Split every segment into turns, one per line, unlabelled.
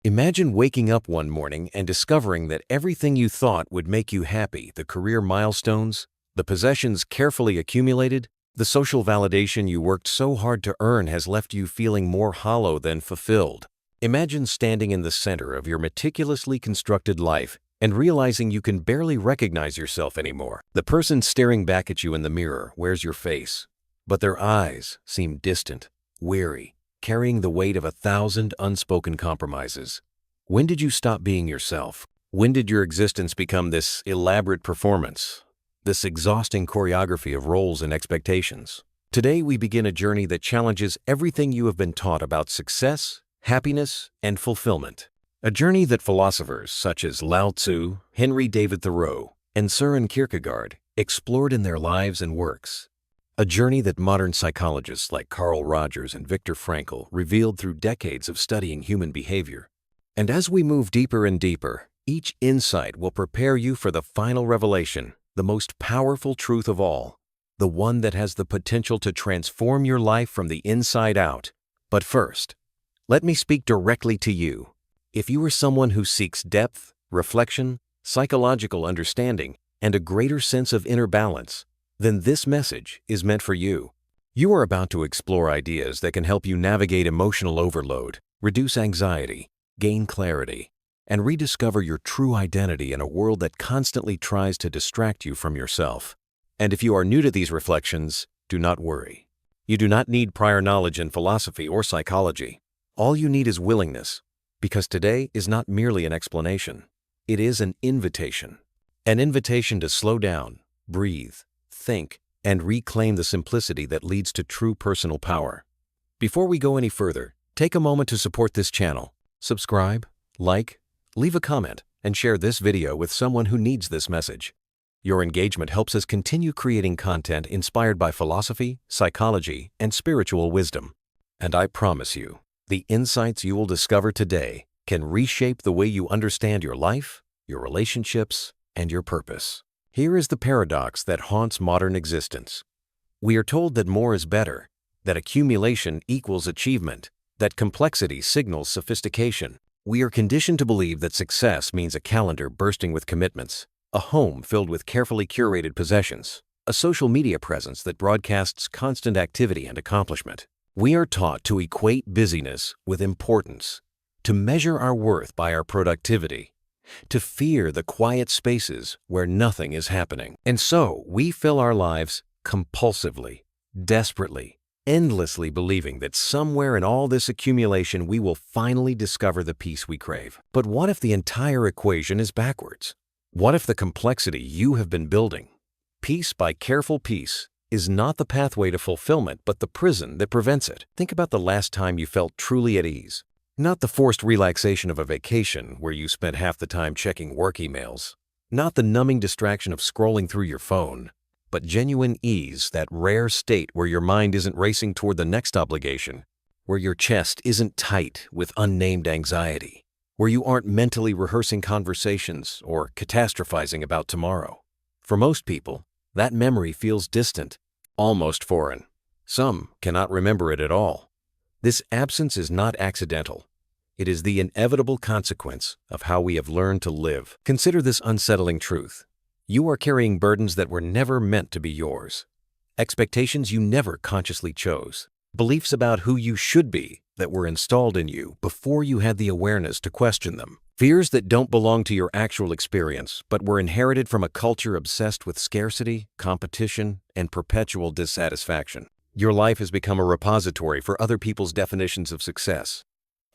Imagine waking up one morning and discovering that everything you thought would make you happy, the career milestones, the possessions carefully accumulated, the social validation you worked so hard to earn has left you feeling more hollow than fulfilled. Imagine standing in the center of your meticulously constructed life and realizing you can barely recognize yourself anymore. The person staring back at you in the mirror wears your face, but their eyes seem distant, weary, carrying the weight of 1,000 unspoken compromises. When did you stop being yourself? When did your existence become this elaborate performance, this exhausting choreography of roles and expectations? Today we begin a journey that challenges everything you have been taught about success, happiness, and fulfillment. A journey that philosophers such as Lao Tzu, Henry David Thoreau, and Søren Kierkegaard explored in their lives and works. A journey that modern psychologists like Carl Jung and Viktor Frankl revealed through decades of studying human behavior. And as we move deeper and deeper, each insight will prepare you for the final revelation, the most powerful truth of all, the one that has the potential to transform your life from the inside out. But first, let me speak directly to you. If you are someone who seeks depth, reflection, psychological understanding, and a greater sense of inner balance, then this message is meant for you. You are about to explore ideas that can help you navigate emotional overload, reduce anxiety, gain clarity, and rediscover your true identity in a world that constantly tries to distract you from yourself. And if you are new to these reflections, do not worry. You do not need prior knowledge in philosophy or psychology. All you need is willingness, because today is not merely an explanation. It is an invitation. An invitation to slow down, breathe, think, and reclaim the simplicity that leads to true personal power. Before we go any further, take a moment to support this channel. Subscribe, like, leave a comment, and share this video with someone who needs this message. Your engagement helps us continue creating content inspired by philosophy, psychology, and spiritual wisdom. And I promise you, the insights you will discover today can reshape the way you understand your life, your relationships, and your purpose. Here is the paradox that haunts modern existence. We are told that more is better, that accumulation equals achievement, that complexity signals sophistication. We are conditioned to believe that success means a calendar bursting with commitments, a home filled with carefully curated possessions, a social media presence that broadcasts constant activity and accomplishment. We are taught to equate busyness with importance, to measure our worth by our productivity, to fear the quiet spaces where nothing is happening. And so we fill our lives compulsively, desperately, endlessly believing that somewhere in all this accumulation we will finally discover the peace we crave. But what if the entire equation is backwards? What if the complexity you have been building, piece by careful piece, is not the pathway to fulfillment but the prison that prevents it? Think about the last time you felt truly at ease. Not the forced relaxation of a vacation where you spent half the time checking work emails. Not the numbing distraction of scrolling through your phone, but genuine ease, that rare state where your mind isn't racing toward the next obligation, where your chest isn't tight with unnamed anxiety, where you aren't mentally rehearsing conversations or catastrophizing about tomorrow. For most people, that memory feels distant, almost foreign. Some cannot remember it at all. This absence is not accidental. It is the inevitable consequence of how we have learned to live. Consider this unsettling truth. You are carrying burdens that were never meant to be yours. Expectations you never consciously chose. Beliefs about who you should be that were installed in you before you had the awareness to question them. Fears that don't belong to your actual experience but were inherited from a culture obsessed with scarcity, competition, and perpetual dissatisfaction. Your life has become a repository for other people's definitions of success,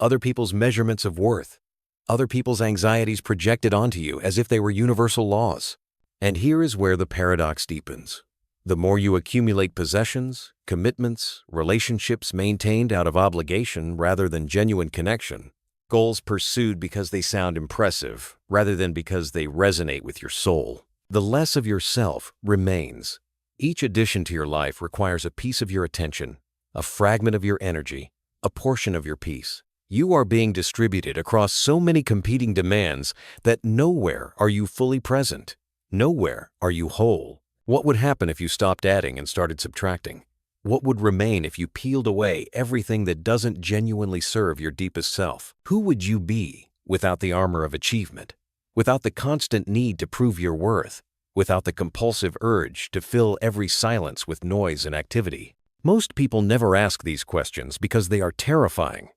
other people's measurements of worth, other people's anxieties projected onto you as if they were universal laws. And here is where the paradox deepens. The more you accumulate possessions, commitments, relationships maintained out of obligation rather than genuine connection, goals pursued because they sound impressive rather than because they resonate with your soul, the less of yourself remains. Each addition to your life requires a piece of your attention, a fragment of your energy, a portion of your peace. You are being distributed across so many competing demands that nowhere are you fully present. Nowhere are you whole. What would happen if you stopped adding and started subtracting? What would remain if you peeled away everything that doesn't genuinely serve your deepest self? Who would you be without the armor of achievement? Without the constant need to prove your worth? Without the compulsive urge to fill every silence with noise and activity? Most people never ask these questions because they are terrifying.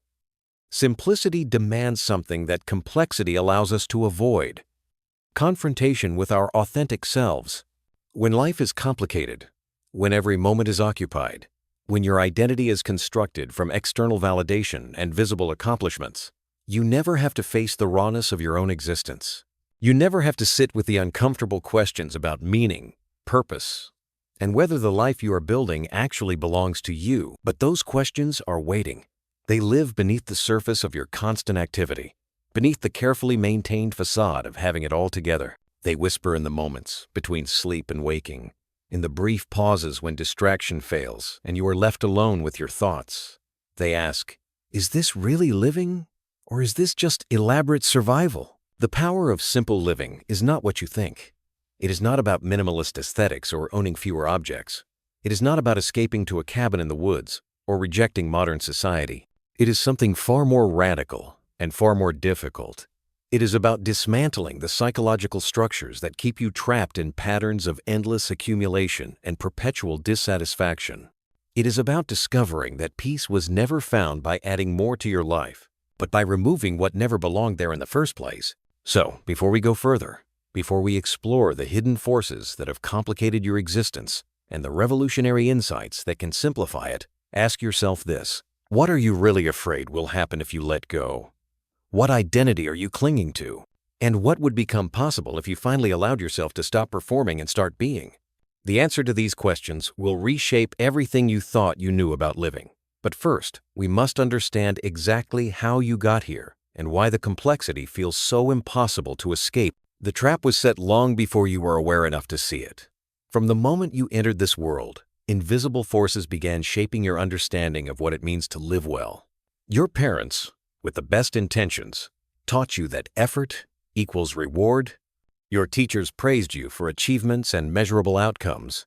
Simplicity demands something that complexity allows us to avoid: confrontation with our authentic selves. When life is complicated, when every moment is occupied, when your identity is constructed from external validation and visible accomplishments, you never have to face the rawness of your own existence. You never have to sit with the uncomfortable questions about meaning, purpose, and whether the life you are building actually belongs to you. But those questions are waiting. They live beneath the surface of your constant activity, beneath the carefully maintained facade of having it all together. They whisper in the moments between sleep and waking, in the brief pauses when distraction fails and you are left alone with your thoughts. They ask, is this really living, or is this just elaborate survival? The power of simple living is not what you think. It is not about minimalist aesthetics or owning fewer objects. It is not about escaping to a cabin in the woods or rejecting modern society. It is something far more radical and far more difficult. It is about dismantling the psychological structures that keep you trapped in patterns of endless accumulation and perpetual dissatisfaction. It is about discovering that peace was never found by adding more to your life, but by removing what never belonged there in the first place. So, before we go further, before we explore the hidden forces that have complicated your existence and the revolutionary insights that can simplify it, ask yourself this: what are you really afraid will happen if you let go? What identity are you clinging to? And what would become possible if you finally allowed yourself to stop performing and start being? The answer to these questions will reshape everything you thought you knew about living. But first, we must understand exactly how you got here and why the complexity feels so impossible to escape. The trap was set long before you were aware enough to see it. From the moment you entered this world, invisible forces began shaping your understanding of what it means to live well. Your parents, with the best intentions, taught you that effort equals reward. Your teachers praised you for achievements and measurable outcomes.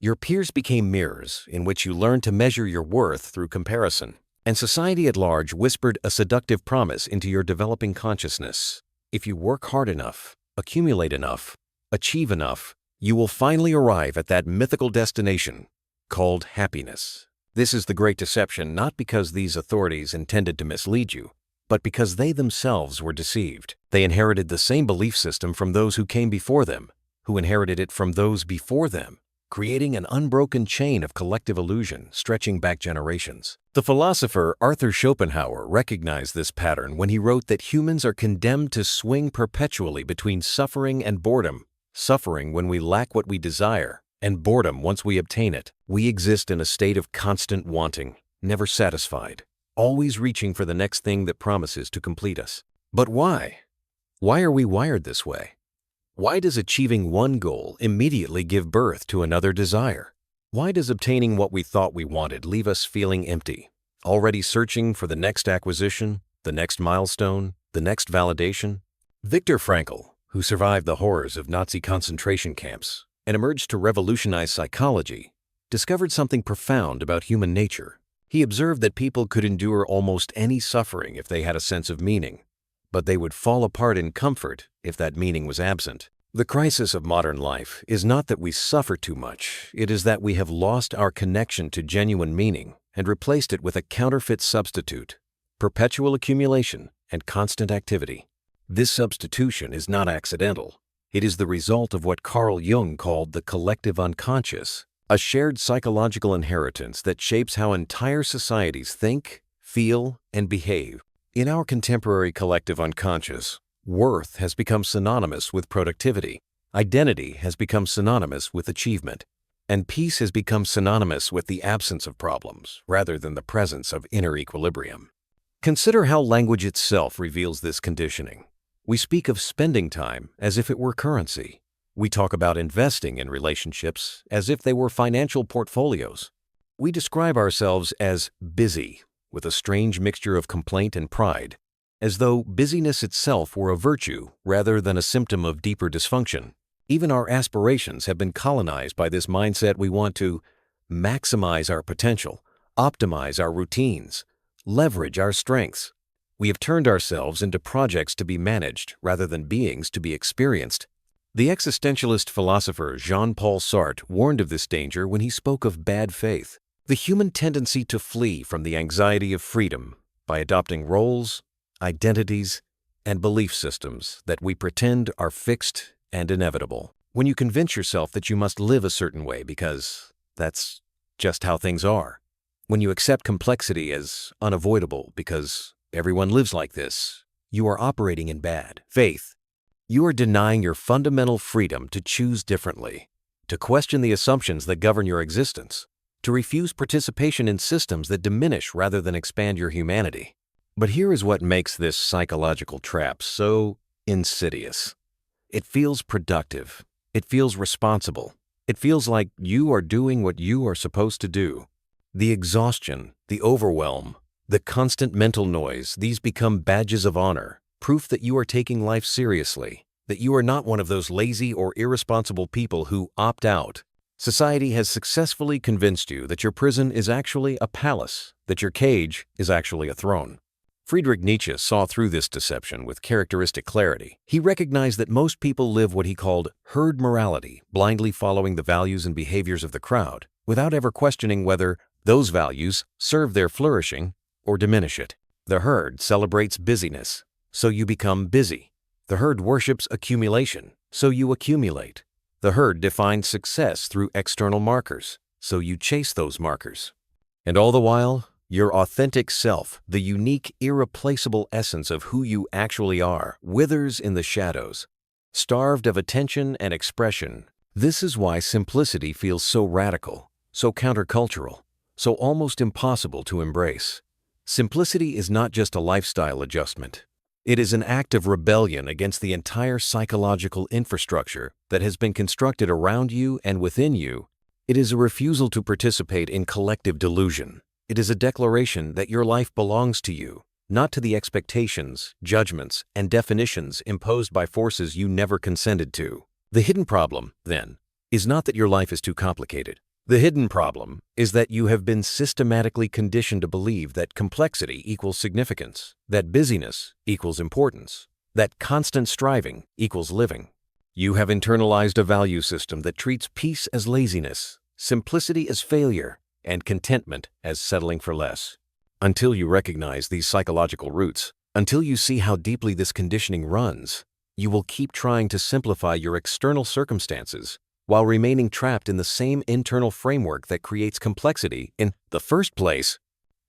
Your peers became mirrors in which you learned to measure your worth through comparison. And society at large whispered a seductive promise into your developing consciousness: if you work hard enough, accumulate enough, achieve enough, you will finally arrive at that mythical destination called happiness. This is the great deception, not because these authorities intended to mislead you, but because they themselves were deceived. They inherited the same belief system from those who came before them, who inherited it from those before them, creating an unbroken chain of collective illusion stretching back generations. The philosopher Arthur Schopenhauer recognized this pattern when he wrote that humans are condemned to swing perpetually between suffering and boredom: suffering when we lack what we desire, and boredom once we obtain it. We exist in a state of constant wanting, never satisfied, always reaching for the next thing that promises to complete us. But why? Why are we wired this way? Why does achieving one goal immediately give birth to another desire? Why does obtaining what we thought we wanted leave us feeling empty, already searching for the next acquisition, the next milestone, the next validation? Viktor Frankl, who survived the horrors of Nazi concentration camps and emerged to revolutionize psychology, discovered something profound about human nature. He observed that people could endure almost any suffering if they had a sense of meaning, but they would fall apart in comfort if that meaning was absent. The crisis of modern life is not that we suffer too much, it is that we have lost our connection to genuine meaning and replaced it with a counterfeit substitute: perpetual accumulation and constant activity. This substitution is not accidental. It is the result of what Carl Jung called the collective unconscious, a shared psychological inheritance that shapes how entire societies think, feel, and behave. In our contemporary collective unconscious, worth has become synonymous with productivity, identity has become synonymous with achievement, and peace has become synonymous with the absence of problems rather than the presence of inner equilibrium. Consider how language itself reveals this conditioning. We speak of spending time as if it were currency. We talk about investing in relationships as if they were financial portfolios. We describe ourselves as busy, with a strange mixture of complaint and pride, as though busyness itself were a virtue rather than a symptom of deeper dysfunction. Even our aspirations have been colonized by this mindset: we want to maximize our potential, optimize our routines, leverage our strengths. We have turned ourselves into projects to be managed rather than beings to be experienced. The existentialist philosopher Jean-Paul Sartre warned of this danger when he spoke of bad faith, the human tendency to flee from the anxiety of freedom by adopting roles, identities, and belief systems that we pretend are fixed and inevitable. When you convince yourself that you must live a certain way because that's just how things are. When you accept complexity as unavoidable because everyone lives like this, you are operating in bad faith. You are denying your fundamental freedom to choose differently, to question the assumptions that govern your existence, to refuse participation in systems that diminish rather than expand your humanity. But here is what makes this psychological trap so insidious. It feels productive. It feels responsible. It feels like you are doing what you are supposed to do. The exhaustion, the overwhelm, the constant mental noise, these become badges of honor, proof that you are taking life seriously, that you are not one of those lazy or irresponsible people who opt out. Society has successfully convinced you that your prison is actually a palace, that your cage is actually a throne. Friedrich Nietzsche saw through this deception with characteristic clarity. He recognized that most people live what he called herd morality, blindly following the values and behaviors of the crowd, without ever questioning whether those values serve their flourishing or diminish it. The herd celebrates busyness, so you become busy. The herd worships accumulation, so you accumulate. The herd defines success through external markers, so you chase those markers. And all the while, your authentic self, the unique, irreplaceable essence of who you actually are, withers in the shadows, starved of attention and expression. This is why simplicity feels so radical, so countercultural, so almost impossible to embrace. Simplicity is not just a lifestyle adjustment. It is an act of rebellion against the entire psychological infrastructure that has been constructed around you and within you. It is a refusal to participate in collective delusion. It is a declaration that your life belongs to you, not to the expectations, judgments, and definitions imposed by forces you never consented to. The hidden problem, then, is not that your life is too complicated. The hidden problem is that you have been systematically conditioned to believe that complexity equals significance, that busyness equals importance, that constant striving equals living. You have internalized a value system that treats peace as laziness, simplicity as failure, and contentment as settling for less. Until you recognize these psychological roots, until you see how deeply this conditioning runs, you will keep trying to simplify your external circumstances while remaining trapped in the same internal framework that creates complexity in the first place.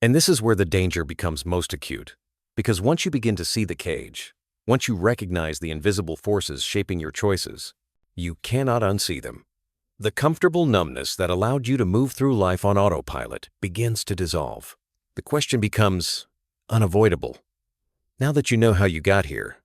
And this is where the danger becomes most acute, because once you begin to see the cage, once you recognize the invisible forces shaping your choices, you cannot unsee them. The comfortable numbness that allowed you to move through life on autopilot begins to dissolve. The question becomes unavoidable. Now that you know how you got here,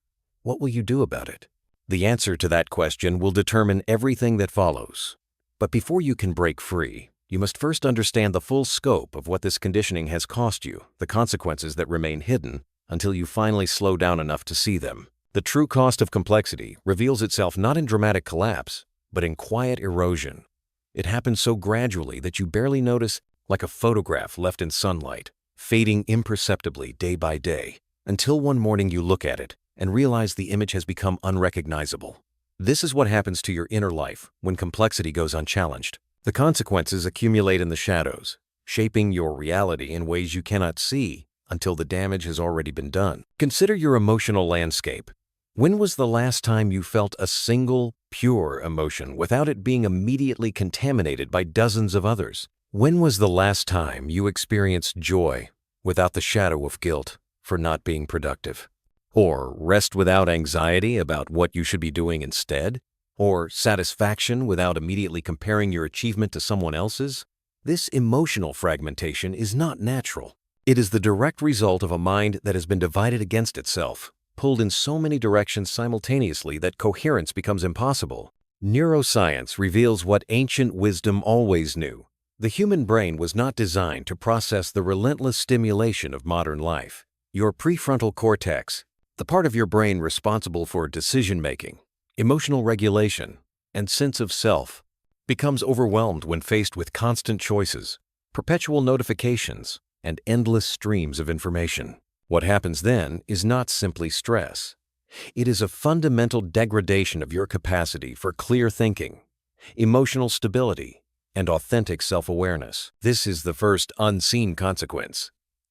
what will you do about it? The answer to that question will determine everything that follows. But before you can break free, you must first understand the full scope of what this conditioning has cost you, the consequences that remain hidden until you finally slow down enough to see them. The true cost of complexity reveals itself not in dramatic collapse, but in quiet erosion. It happens so gradually that you barely notice, like a photograph left in sunlight, fading imperceptibly day by day, until one morning you look at it and realize the image has become unrecognizable. This is what happens to your inner life when complexity goes unchallenged. The consequences accumulate in the shadows, shaping your reality in ways you cannot see until the damage has already been done. Consider your emotional landscape. When was the last time you felt a single, pure emotion without it being immediately contaminated by dozens of others? When was the last time you experienced joy without the shadow of guilt for not being productive? Or rest without anxiety about what you should be doing instead? Or satisfaction without immediately comparing your achievement to someone else's? This emotional fragmentation is not natural. It is the direct result of a mind that has been divided against itself, pulled in so many directions simultaneously that coherence becomes impossible. Neuroscience reveals what ancient wisdom always knew. The human brain was not designed to process the relentless stimulation of modern life. Your prefrontal cortex, the part of your brain responsible for decision-making, emotional regulation, and sense of self, becomes overwhelmed when faced with constant choices, perpetual notifications, and endless streams of information. What happens then is not simply stress. It is a fundamental degradation of your capacity for clear thinking, emotional stability, and authentic self-awareness. This is the first unseen consequence.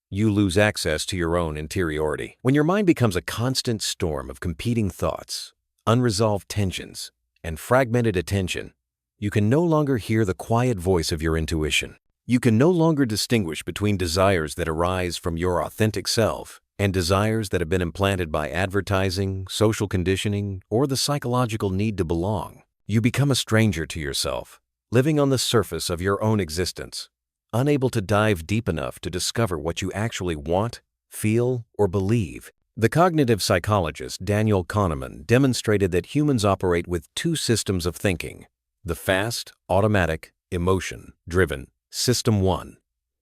You lose access to your own interiority. When your mind becomes a constant storm of competing thoughts, unresolved tensions, and fragmented attention, you can no longer hear the quiet voice of your intuition. You can no longer distinguish between desires that arise from your authentic self and desires that have been implanted by advertising, social conditioning, or the psychological need to belong. You become a stranger to yourself, living on the surface of your own existence, unable to dive deep enough to discover what you actually want, feel, or believe. The cognitive psychologist Daniel Kahneman demonstrated that humans operate with two systems of thinking: the fast, automatic, emotion-driven System 1,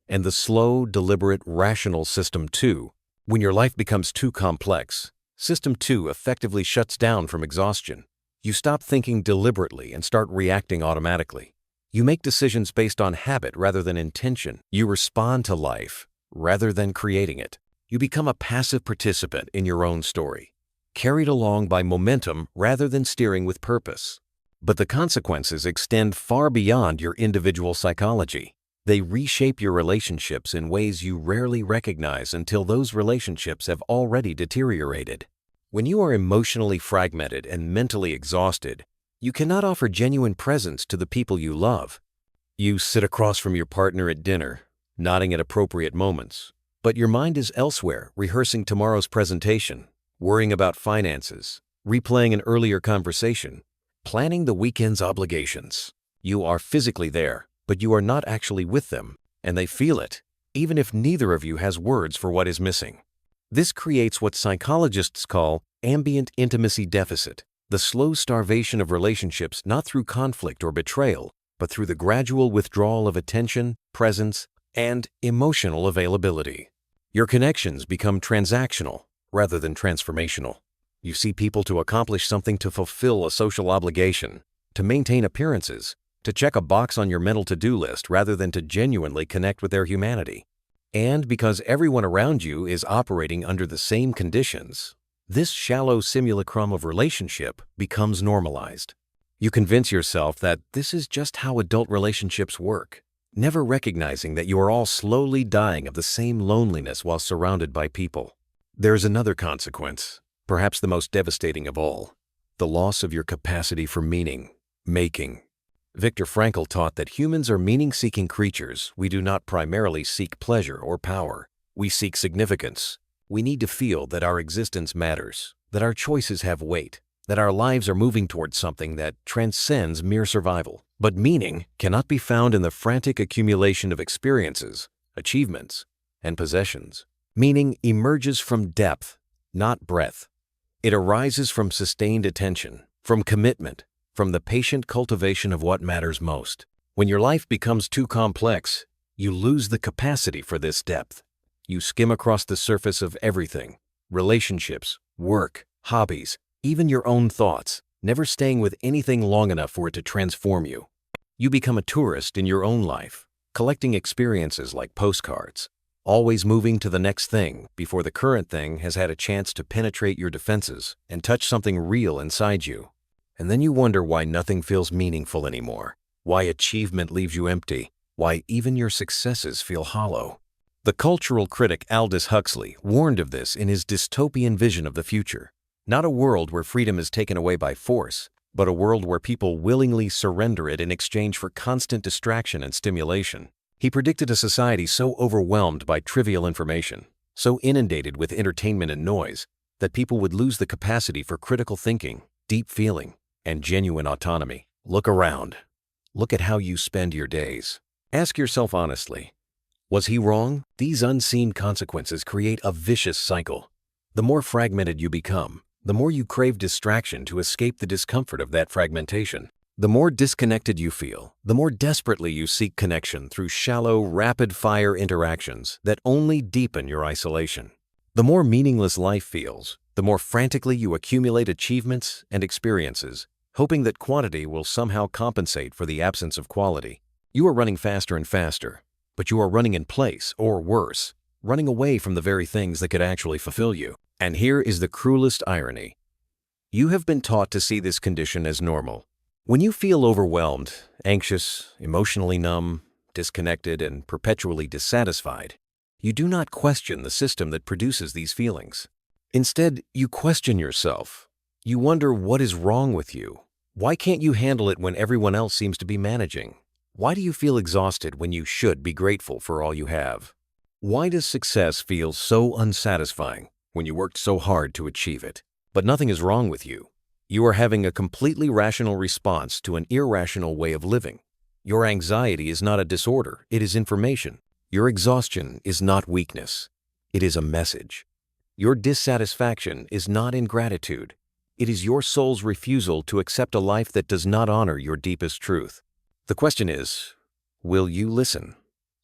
and the slow, deliberate, rational System 2. When your life becomes too complex, System 2 effectively shuts down from exhaustion. You stop thinking deliberately and start reacting automatically. You make decisions based on habit rather than intention. You respond to life rather than creating it. You become a passive participant in your own story, carried along by momentum rather than steering with purpose. But the consequences extend far beyond your individual psychology. They reshape your relationships in ways you rarely recognize until those relationships have already deteriorated. When you are emotionally fragmented and mentally exhausted, you cannot offer genuine presence to the people you love. You sit across from your partner at dinner, nodding at appropriate moments, but your mind is elsewhere, rehearsing tomorrow's presentation, worrying about finances, replaying an earlier conversation, planning the weekend's obligations. You are physically there, but you are not actually with them, and they feel it, even if neither of you has words for what is missing. This creates what psychologists call ambient intimacy deficit, the slow starvation of relationships not through conflict or betrayal, but through the gradual withdrawal of attention, presence, and emotional availability. Your connections become transactional rather than transformational. You see people to accomplish something, to fulfill a social obligation, to maintain appearances, to check a box on your mental to-do list rather than to genuinely connect with their humanity. And because everyone around you is operating under the same conditions, this shallow simulacrum of relationship becomes normalized. You convince yourself that this is just how adult relationships work, never recognizing that you are all slowly dying of the same loneliness while surrounded by people. There's another consequence, perhaps the most devastating of all: the loss of your capacity for meaning, making. Viktor Frankl taught that humans are meaning-seeking creatures. We do not primarily seek pleasure or power. We seek significance. We need to feel that our existence matters, that our choices have weight, that our lives are moving towards something that transcends mere survival. But meaning cannot be found in the frantic accumulation of experiences, achievements, and possessions. Meaning emerges from depth, not breadth. It arises from sustained attention, from commitment, from the patient cultivation of what matters most. When your life becomes too complex, you lose the capacity for this depth. You skim across the surface of everything: relationships, work, hobbies, even your own thoughts, never staying with anything long enough for it to transform you. You become a tourist in your own life, collecting experiences like postcards, always moving to the next thing before the current thing has had a chance to penetrate your defenses and touch something real inside you. And then you wonder why nothing feels meaningful anymore, why achievement leaves you empty, why even your successes feel hollow. The cultural critic Aldous Huxley warned of this in his dystopian vision of the future. Not a world where freedom is taken away by force, but a world where people willingly surrender it in exchange for constant distraction and stimulation. He predicted a society so overwhelmed by trivial information, so inundated with entertainment and noise, that people would lose the capacity for critical thinking, deep feeling, and genuine autonomy. Look around. Look at how you spend your days. Ask yourself honestly, was he wrong? These unseen consequences create a vicious cycle. The more fragmented you become, the more you crave distraction to escape the discomfort of that fragmentation. The more disconnected you feel, the more desperately you seek connection through shallow, rapid-fire interactions that only deepen your isolation. The more meaningless life feels, the more frantically you accumulate achievements and experiences, hoping that quantity will somehow compensate for the absence of quality. You are running faster and faster, but you are running in place, or worse, running away from the very things that could actually fulfill you. And here is the cruelest irony. You have been taught to see this condition as normal. When you feel overwhelmed, anxious, emotionally numb, disconnected, and perpetually dissatisfied, you do not question the system that produces these feelings. Instead, you question yourself. You wonder what is wrong with you. Why can't you handle it when everyone else seems to be managing? Why do you feel exhausted when you should be grateful for all you have? Why does success feel so unsatisfying when you worked so hard to achieve it? But nothing is wrong with you. You are having a completely rational response to an irrational way of living. Your anxiety is not a disorder, it is information. Your exhaustion is not weakness, it is a message. Your dissatisfaction is not ingratitude. It is your soul's refusal to accept a life that does not honor your deepest truth. The question is, will you listen?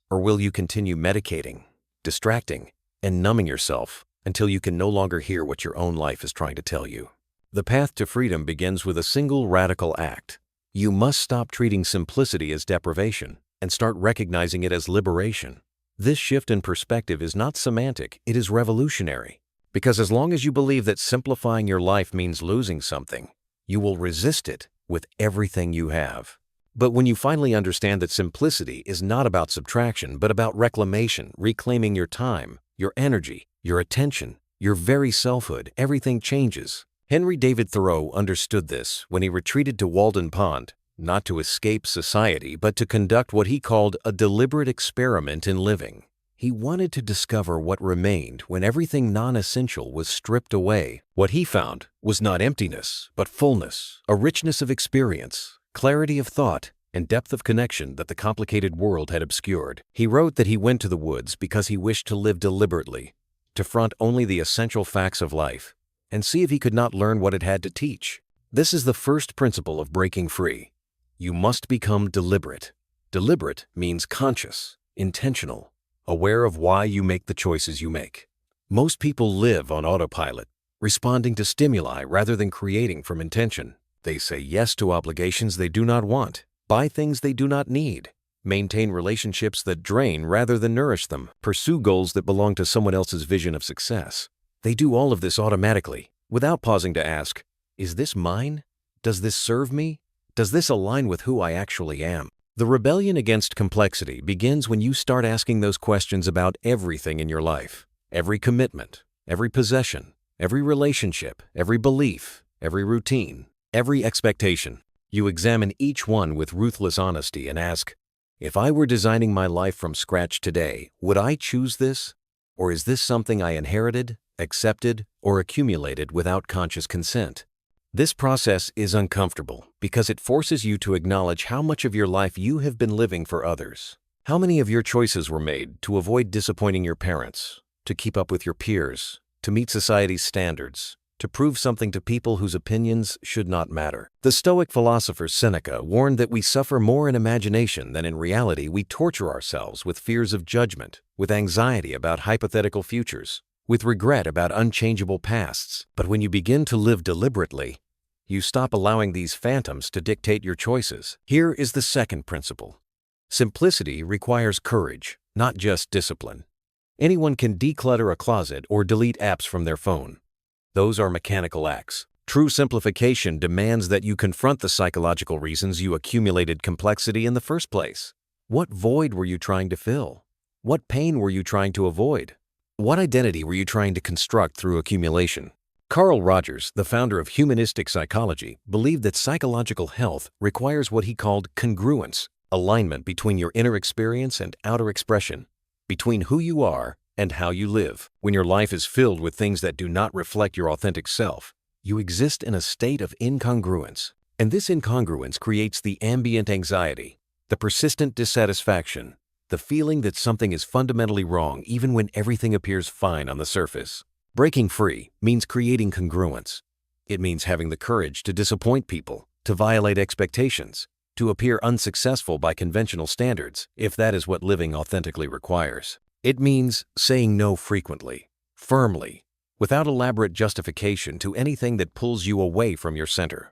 Or will you continue medicating, distracting, and numbing yourself until you can no longer hear what your own life is trying to tell you? The path to freedom begins with a single radical act. You must stop treating simplicity as deprivation and start recognizing it as liberation. This shift in perspective is not semantic, it is revolutionary. Because as long as you believe that simplifying your life means losing something, you will resist it with everything you have. But when you finally understand that simplicity is not about subtraction, but about reclamation, reclaiming your time, your energy, your attention, your very selfhood, everything changes. Henry David Thoreau understood this when he retreated to Walden Pond, not to escape society, but to conduct what he called a deliberate experiment in living. He wanted to discover what remained when everything non-essential was stripped away. What he found was not emptiness, but fullness, a richness of experience, clarity of thought, and depth of connection that the complicated world had obscured. He wrote that he went to the woods because he wished to live deliberately, to front only the essential facts of life, and see if he could not learn what it had to teach. This is the first principle of breaking free. You must become deliberate. Deliberate means conscious, intentional, aware of why you make the choices you make. Most people live on autopilot, responding to stimuli rather than creating from intention. They say yes to obligations they do not want, buy things they do not need, maintain relationships that drain rather than nourish them, pursue goals that belong to someone else's vision of success. They do all of this automatically, without pausing to ask, is this mine? Does this serve me? Does this align with who I actually am? The rebellion against complexity begins when you start asking those questions about everything in your life. Every commitment, every possession, every relationship, every belief, every routine, every expectation. You examine each one with ruthless honesty and ask, if I were designing my life from scratch today, would I choose this? Or is this something I inherited, accepted, or accumulated without conscious consent? This process is uncomfortable because it forces you to acknowledge how much of your life you have been living for others. How many of your choices were made to avoid disappointing your parents, to keep up with your peers, to meet society's standards, to prove something to people whose opinions should not matter? The Stoic philosopher Seneca warned that we suffer more in imagination than in reality. We torture ourselves with fears of judgment, with anxiety about hypothetical futures, with regret about unchangeable pasts. But when you begin to live deliberately, you stop allowing these phantoms to dictate your choices. Here is the second principle. Simplicity requires courage, not just discipline. Anyone can declutter a closet or delete apps from their phone. Those are mechanical acts. True simplification demands that you confront the psychological reasons you accumulated complexity in the first place. What void were you trying to fill? What pain were you trying to avoid? What identity were you trying to construct through accumulation? Carl Rogers, the founder of humanistic psychology, believed that psychological health requires what he called congruence, alignment between your inner experience and outer expression, between who you are and how you live. When your life is filled with things that do not reflect your authentic self, you exist in a state of incongruence. And this incongruence creates the ambient anxiety, the persistent dissatisfaction, the feeling that something is fundamentally wrong even when everything appears fine on the surface. Breaking free means creating congruence. It means having the courage to disappoint people, to violate expectations, to appear unsuccessful by conventional standards, if that is what living authentically requires. It means saying no frequently, firmly, without elaborate justification to anything that pulls you away from your center.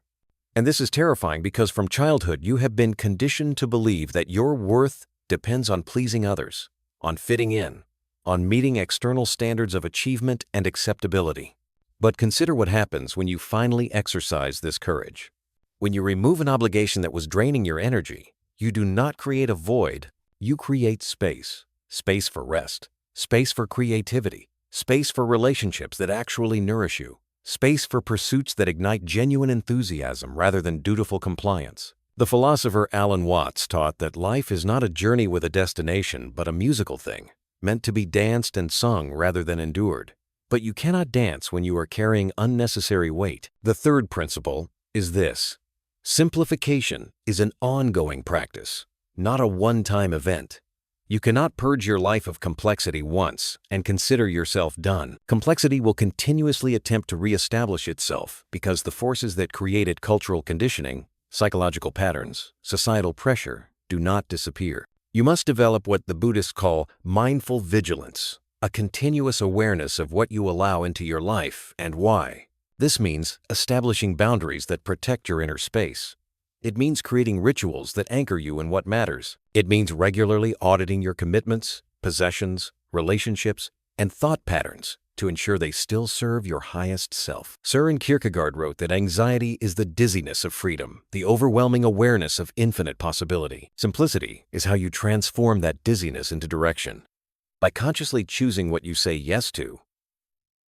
And this is terrifying because from childhood you have been conditioned to believe that your worth depends on pleasing others, on fitting in, on meeting external standards of achievement and acceptability. But consider what happens when you finally exercise this courage. When you remove an obligation that was draining your energy, you do not create a void, you create space. Space for rest, space for creativity, space for relationships that actually nourish you, space for pursuits that ignite genuine enthusiasm rather than dutiful compliance. The philosopher Alan Watts taught that life is not a journey with a destination, but a musical thing, meant to be danced and sung rather than endured. But you cannot dance when you are carrying unnecessary weight. The third principle is this: simplification is an ongoing practice, not a one-time event. You cannot purge your life of complexity once and consider yourself done. Complexity will continuously attempt to reestablish itself because the forces that created cultural conditioning, psychological patterns, societal pressure, do not disappear. You must develop what the Buddhists call mindful vigilance, a continuous awareness of what you allow into your life and why. This means establishing boundaries that protect your inner space. It means creating rituals that anchor you in what matters. It means regularly auditing your commitments, possessions, relationships, and thought patterns to ensure they still serve your highest self. Søren Kierkegaard wrote that anxiety is the dizziness of freedom, the overwhelming awareness of infinite possibility. Simplicity is how you transform that dizziness into direction. By consciously choosing what you say yes to,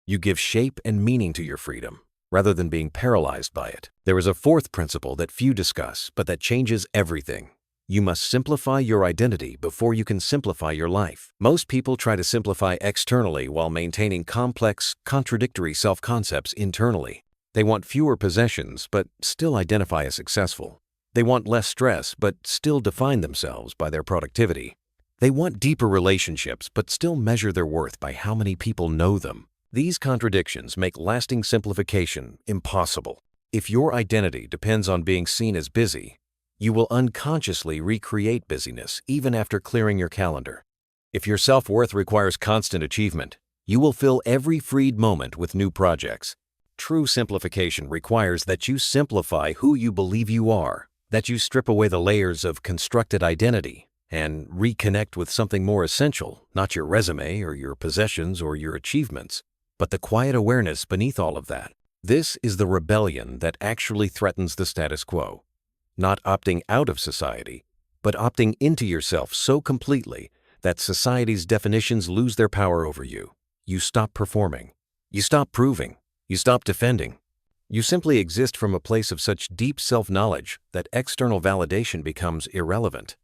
you give shape and meaning to your freedom, rather than being paralyzed by it. There is a fourth principle that few discuss, but that changes everything. You must simplify your identity before you can simplify your life. Most people try to simplify externally while maintaining complex, contradictory self-concepts internally. They want fewer possessions, but still identify as successful. They want less stress, but still define themselves by their productivity. They want deeper relationships, but still measure their worth by how many people know them. These contradictions make lasting simplification impossible. If your identity depends on being seen as busy, you will unconsciously recreate busyness even after clearing your calendar. If your self-worth requires constant achievement, you will fill every freed moment with new projects. True simplification requires that you simplify who you believe you are, that you strip away the layers of constructed identity and reconnect with something more essential, not your resume or your possessions or your achievements, but the quiet awareness beneath all of that. This is the rebellion that actually threatens the status quo. Not opting out of society, but opting into yourself so completely that society's definitions lose their power over you. You stop performing. You stop proving. You stop defending. You simply exist from a place of such deep self-knowledge that external validation becomes irrelevant.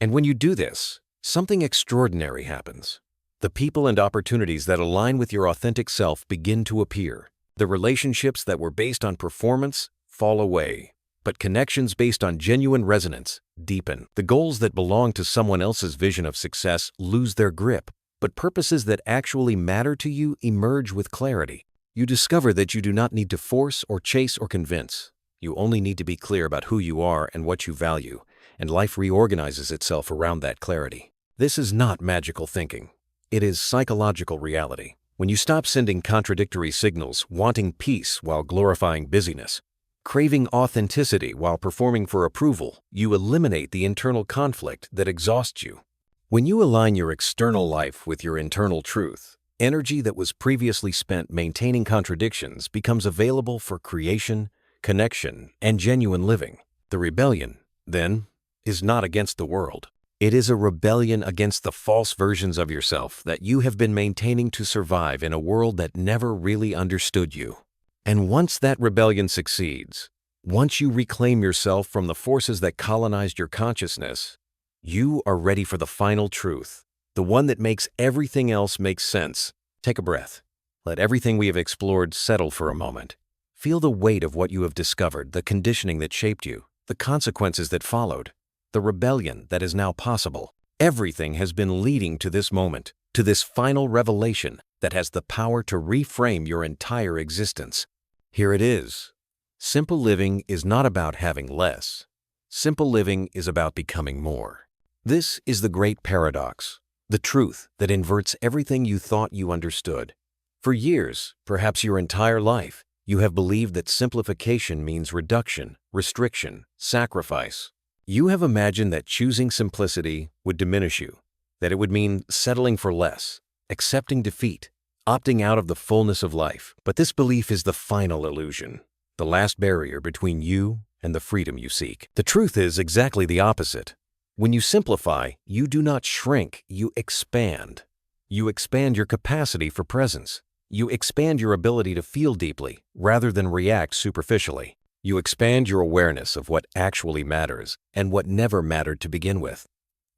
And when you do this, something extraordinary happens. The people and opportunities that align with your authentic self begin to appear. The relationships that were based on performance fall away, but connections based on genuine resonance deepen. The goals that belong to someone else's vision of success lose their grip, but purposes that actually matter to you emerge with clarity. You discover that you do not need to force or chase or convince. You only need to be clear about who you are and what you value, and life reorganizes itself around that clarity. This is not magical thinking. It is psychological reality. When you stop sending contradictory signals, wanting peace while glorifying busyness, craving authenticity while performing for approval, you eliminate the internal conflict that exhausts you. When you align your external life with your internal truth, energy that was previously spent maintaining contradictions becomes available for creation, connection, and genuine living. The rebellion, then, is not against the world. It is a rebellion against the false versions of yourself that you have been maintaining to survive in a world that never really understood you. And once that rebellion succeeds, once you reclaim yourself from the forces that colonized your consciousness, you are ready for the final truth, the one that makes everything else make sense. Take a breath. Let everything we have explored settle for a moment. Feel the weight of what you have discovered, the conditioning that shaped you, the consequences that followed, the rebellion that is now possible. Everything has been leading to this moment, to this final revelation that has the power to reframe your entire existence. Here it is. Simple living is not about having less. Simple living is about becoming more. This is the great paradox, the truth that inverts everything you thought you understood. For years, perhaps your entire life, You have believed that simplification means reduction, restriction, sacrifice. You have imagined that choosing simplicity would diminish you, that it would mean settling for less, accepting defeat, opting out of the fullness of life. But this belief is the final illusion, the last barrier between you and the freedom you seek. The truth is exactly the opposite. When you simplify, you do not shrink, you expand. You expand your capacity for presence. You expand your ability to feel deeply rather than react superficially. You expand your awareness of what actually matters and what never mattered to begin with.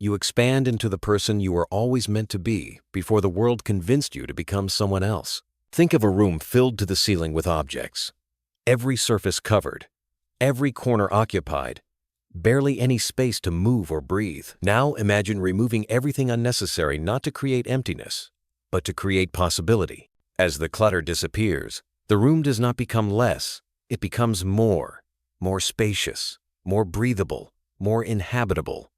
You expand into the person you were always meant to be before the world convinced you to become someone else. Think of a room filled to the ceiling with objects. Every surface covered, every corner occupied, barely any space to move or breathe. Now imagine removing everything unnecessary not to create emptiness, but to create possibility. As the clutter disappears, the room does not become less, it becomes more spacious, more breathable, more inhabitable,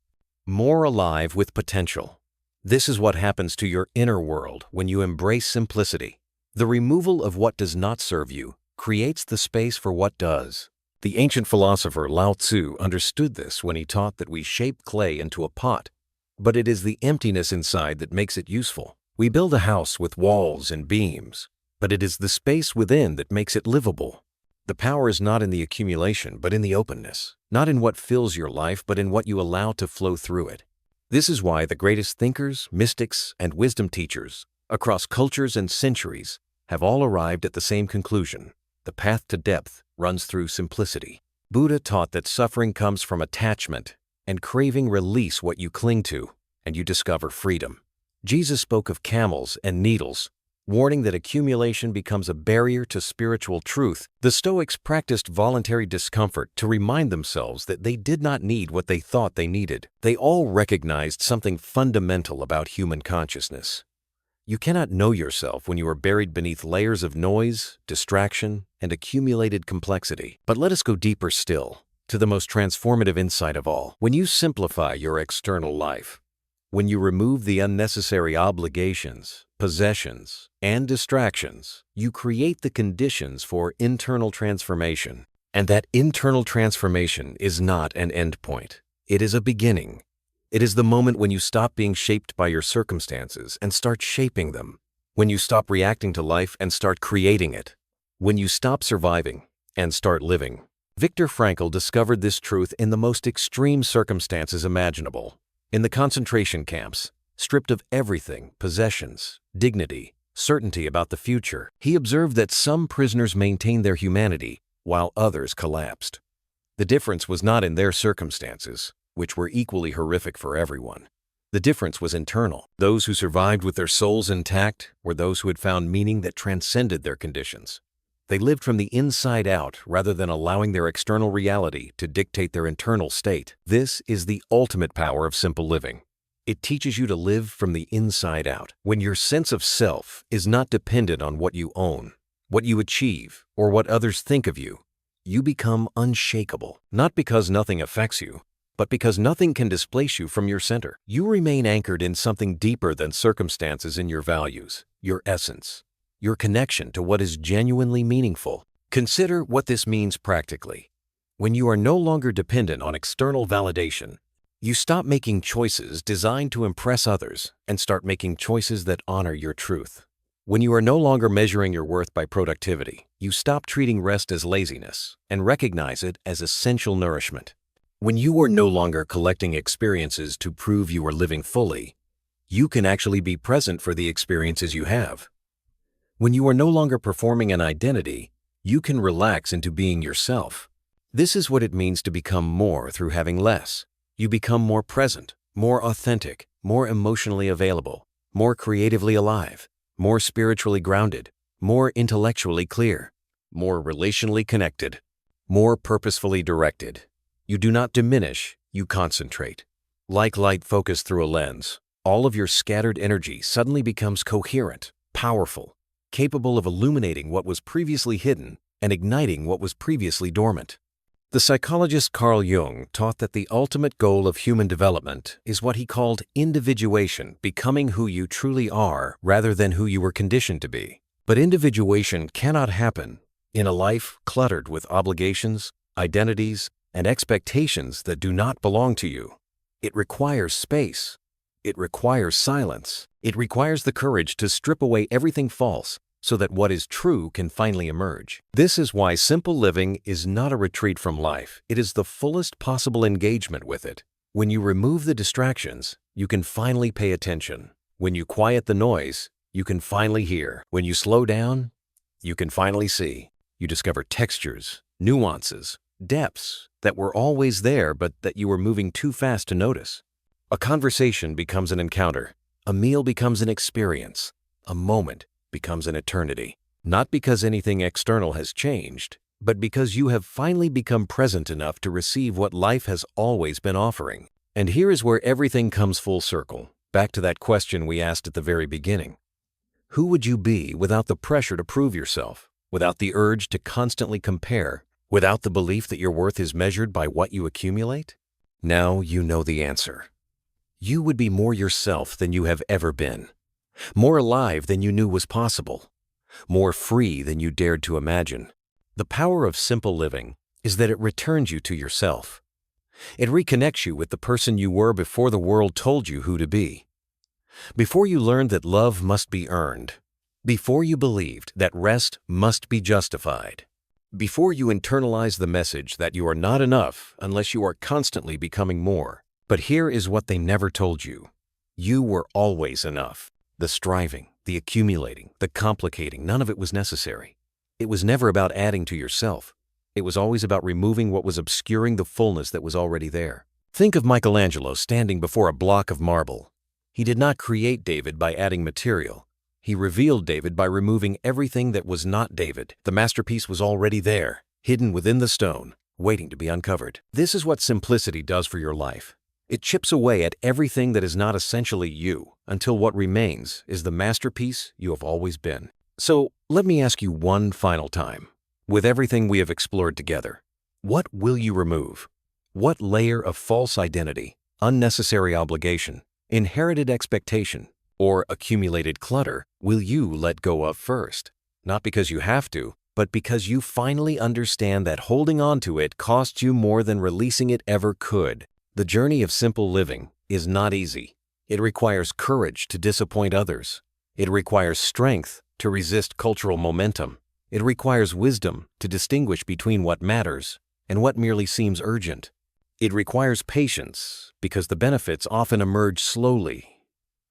more alive with potential. This is what happens to your inner world when you embrace simplicity. The removal of what does not serve you creates the space for what does. The ancient philosopher Lao Tzu understood this when he taught that we shape clay into a pot, but it is the emptiness inside that makes it useful. We build a house with walls and beams, but it is the space within that makes it livable. The power is not in the accumulation, but in the openness. Not in what fills your life, but in what you allow to flow through it. This is why the greatest thinkers, mystics, and wisdom teachers across cultures and centuries have all arrived at the same conclusion. The path to depth runs through simplicity. Buddha taught that suffering comes from attachment, and craving release what you cling to, and you discover freedom. Jesus spoke of camels and needles, warning that accumulation becomes a barrier to spiritual truth. The Stoics practiced voluntary discomfort to remind themselves that they did not need what they thought they needed. They all recognized something fundamental about human consciousness. You cannot know yourself when you are buried beneath layers of noise, distraction, and accumulated complexity. But let us go deeper still, to the most transformative insight of all. When you simplify your external life, when you remove the unnecessary obligations, possessions, and distractions, you create the conditions for internal transformation. And that internal transformation is not an endpoint. It is a beginning. It is the moment when you stop being shaped by your circumstances and start shaping them. When you stop reacting to life and start creating it. When you stop surviving and start living. Viktor Frankl discovered this truth in the most extreme circumstances imaginable. In the concentration camps, stripped of everything, possessions, dignity, certainty about the future, he observed that some prisoners maintained their humanity while others collapsed. The difference was not in their circumstances, which were equally horrific for everyone. The difference was internal. Those who survived with their souls intact were those who had found meaning that transcended their conditions. They lived from the inside out rather than allowing their external reality to dictate their internal state. This is the ultimate power of simple living. It teaches you to live from the inside out. When your sense of self is not dependent on what you own, what you achieve, or what others think of you, you become unshakable. Not because nothing affects you, but because nothing can displace you from your center. You remain anchored in something deeper than circumstances in your values, your essence, your connection to what is genuinely meaningful. Consider what this means practically. When you are no longer dependent on external validation, you stop making choices designed to impress others and start making choices that honor your truth. When you are no longer measuring your worth by productivity, you stop treating rest as laziness and recognize it as essential nourishment. When you are no longer collecting experiences to prove you are living fully, you can actually be present for the experiences you have. When you are no longer performing an identity, you can relax into being yourself. This is what it means to become more through having less. You become more present, more authentic, more emotionally available, more creatively alive, more spiritually grounded, more intellectually clear, more relationally connected, more purposefully directed. You do not diminish, you concentrate. Like light focused through a lens, all of your scattered energy suddenly becomes coherent, powerful, capable of illuminating what was previously hidden and igniting what was previously dormant. The psychologist Carl Jung taught that the ultimate goal of human development is what he called individuation, becoming who you truly are rather than who you were conditioned to be. But individuation cannot happen In a life cluttered with obligations, identities, and expectations that do not belong to you, it requires space. It requires silence. It requires the courage to strip away everything false so that what is true can finally emerge. This is why simple living is not a retreat from life. It is the fullest possible engagement with it. When you remove the distractions, you can finally pay attention. When you quiet the noise, you can finally hear. When you slow down, you can finally see. You discover textures, nuances, depths that were always there but that you were moving too fast to notice. A conversation becomes an encounter. A meal becomes an experience. A moment becomes an eternity. Not because anything external has changed, but because you have finally become present enough to receive what life has always been offering. And here is where everything comes full circle, back to that question we asked at the very beginning. Who would you be without the pressure to prove yourself, without the urge to constantly compare, without the belief that your worth is measured by what you accumulate? Now you know the answer. You would be more yourself than you have ever been, more alive than you knew was possible, more free than you dared to imagine. The power of simple living is that it returns you to yourself. It reconnects you with the person you were before the world told you who to be. Before you learned that love must be earned. Before you believed that rest must be justified. Before you internalized the message that you are not enough unless you are constantly becoming more. But here is what they never told you. You were always enough. The striving, the accumulating, the complicating, none of it was necessary. It was never about adding to yourself. It was always about removing what was obscuring the fullness that was already there. Think of Michelangelo standing before a block of marble. He did not create David by adding material. He revealed David by removing everything that was not David. The masterpiece was already there, hidden within the stone, waiting to be uncovered. This is what simplicity does for your life. It chips away at everything that is not essentially you until what remains is the masterpiece you have always been. So let me ask you one final time. With everything we have explored together, what will you remove? What layer of false identity, unnecessary obligation, inherited expectation, or accumulated clutter will you let go of first? Not because you have to, but because you finally understand that holding on to it costs you more than releasing it ever could. The journey of simple living is not easy. It requires courage to disappoint others. It requires strength to resist cultural momentum. It requires wisdom to distinguish between what matters and what merely seems urgent. It requires patience because the benefits often emerge slowly,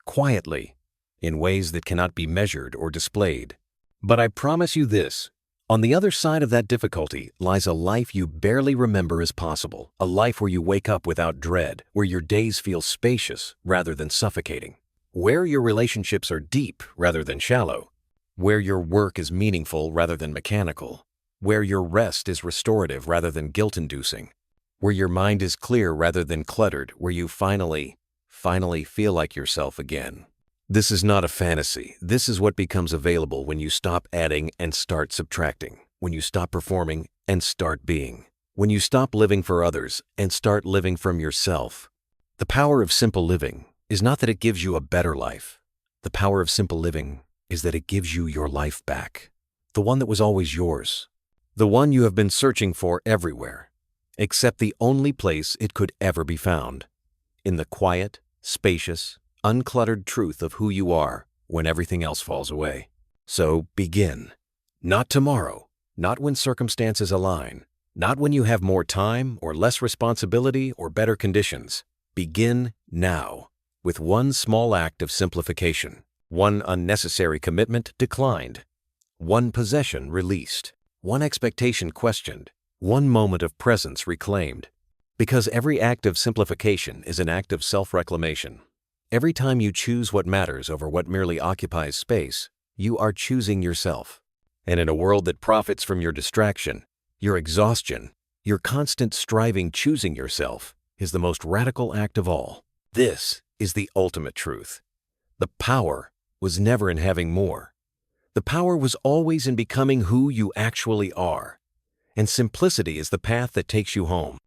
quietly, in ways that cannot be measured or displayed. But I promise you this. On the other side of that difficulty lies a life you barely remember as possible, a life where you wake up without dread, where your days feel spacious rather than suffocating, where your relationships are deep rather than shallow, where your work is meaningful rather than mechanical, where your rest is restorative rather than guilt-inducing, where your mind is clear rather than cluttered, where you finally feel like yourself again. This is not a fantasy. This is what becomes available when you stop adding and start subtracting, when you stop performing and start being, when you stop living for others and start living from yourself. The power of simple living is not that it gives you a better life. The power of simple living is that it gives you your life back, the one that was always yours, the one you have been searching for everywhere, except the only place it could ever be found, in the quiet, spacious, uncluttered truth of who you are when everything else falls away. So begin. Not tomorrow, not when circumstances align, not when you have more time or less responsibility or better conditions. Begin now, with one small act of simplification, one unnecessary commitment declined, one possession released, one expectation questioned, one moment of presence reclaimed. Because every act of simplification is an act of self-reclamation. Every time you choose what matters over what merely occupies space, you are choosing yourself. And in a world that profits from your distraction, your exhaustion, your constant striving choosing yourself is the most radical act of all. This is the ultimate truth. The power was never in having more. The power was always in becoming who you actually are. And simplicity is the path that takes you home.